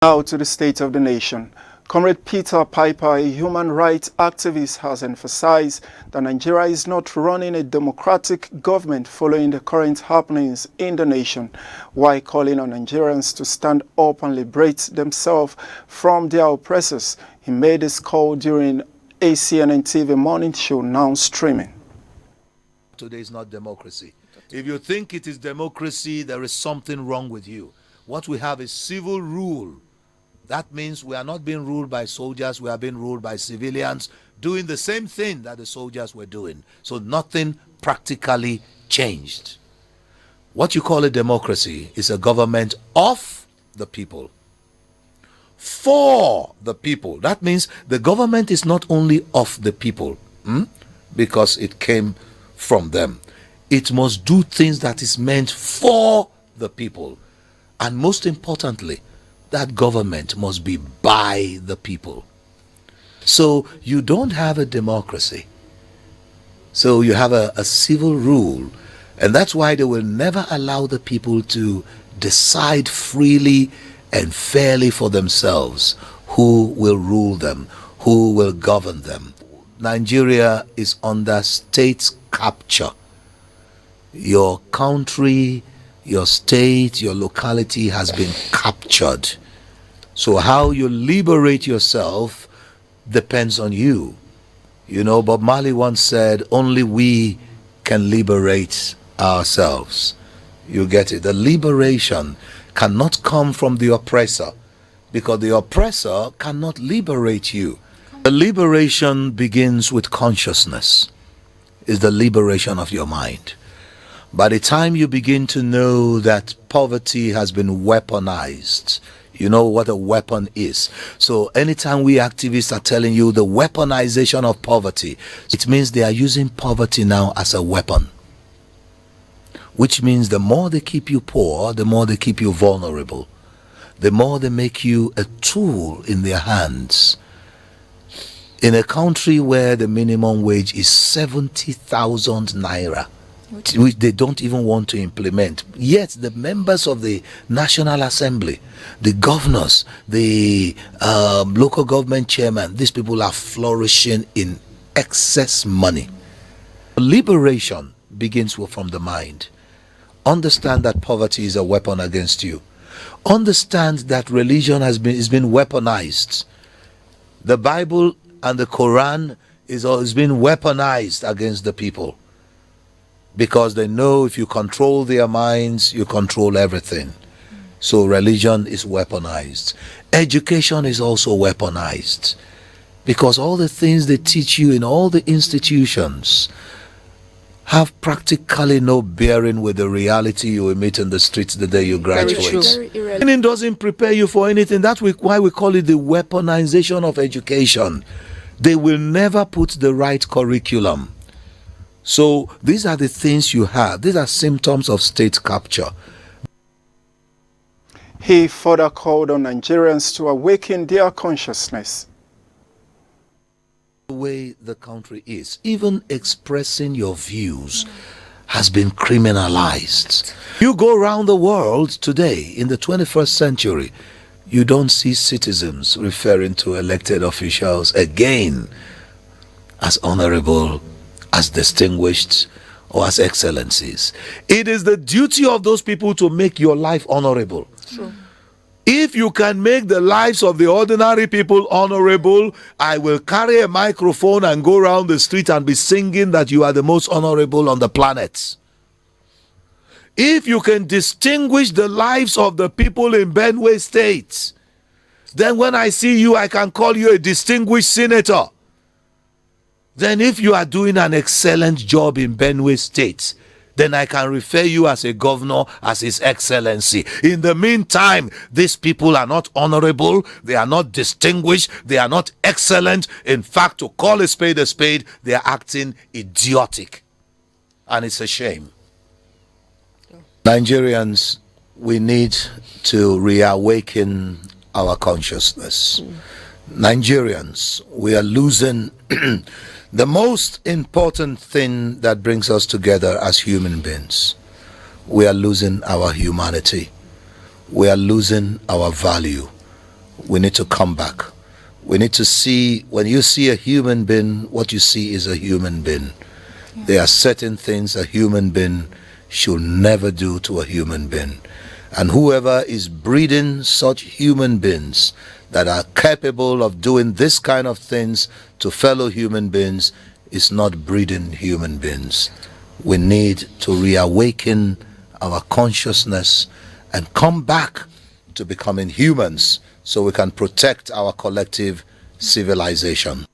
Now to the state of the nation. Comrade Peter Piper, a human rights activist, has emphasized that Nigeria is not running a democratic government following the current happenings in the nation, while calling on Nigerians to stand up and liberate themselves from their oppressors. He made this call during ACNNTV morning show, now streaming. Today is not democracy. If you think it is democracy, there is something wrong with you. What we have is civil rule. That means we are not being ruled by soldiers, we are being ruled by civilians doing the same thing that the soldiers were doing. So nothing practically changed. What you call a democracy is a government of the people, for the people. That means the government is not only of the people, because it came from them. It must do things that is meant for the people. And most importantly, that government must be by the people. So you don't have a democracy. So you have a civil rule. And that's why they will never allow the people to decide freely and fairly for themselves who will rule them, who will govern them. Nigeria is under state capture. Your country, your state, your locality has been captured. So how you liberate yourself depends on you. You know, Bob Marley once said, only we can liberate ourselves. You get it? The liberation cannot come from the oppressor, because the oppressor cannot liberate you. The liberation begins with consciousness. It's the liberation of your mind. By the time you begin to know that poverty has been weaponized, you know what a weapon is. So anytime we activists are telling you the weaponization of poverty, it means they are using poverty now as a weapon. Which means the more they keep you poor, the more they keep you vulnerable. The more they make you a tool in their hands. In a country where the minimum wage is 70,000 naira, which they don't even want to implement. Yet the members of the National Assembly, the governors, the local government chairman, these people are flourishing in excess money. Liberation begins from the mind. Understand that poverty is a weapon against you. Understand that religion has been weaponized. The Bible and the Quran has been weaponized against the people. Because they know if you control their minds, you control everything. So religion is weaponized. Education is also weaponized. Because all the things they teach you in all the institutions have practically no bearing with the reality you will meet in the streets the day you graduate. It doesn't prepare you for anything. That's why we call it the weaponization of education. They will never put the right curriculum. So these are the things you have. These are symptoms of state capture. He further called on Nigerians to awaken their consciousness. The way the country is, even expressing your views has been criminalized. You go around the world today in the 21st century, you don't see citizens referring to elected officials again as honorable, as distinguished, or as excellencies. It is the duty of those people to make your life honorable. True. If you can make the lives of the ordinary people honorable, I will carry a microphone and go around the street and be singing that you are the most honorable on the planet. If you can distinguish the lives of the people in Benue State, then when I see you, I can call you a distinguished senator. Then if you are doing an excellent job in Benue State, then I can refer you as a governor, as His Excellency. In the meantime, these people are not honorable, they are not distinguished, they are not excellent. In fact, to call a spade, they are acting idiotic. And it's a shame. Nigerians, we need to reawaken our consciousness. Nigerians, we are losing the most important thing that brings us together as human beings. We are losing our humanity. We are losing our value. we need to come back. We need to see, when you see a human being, what you see is a human being. Yeah. There are certain things a human being should never do to a human being. And whoever is breeding such human beings that are capable of doing this kind of things to fellow human beings is not breeding human beings. We need to reawaken our consciousness and come back to becoming humans so we can protect our collective civilization.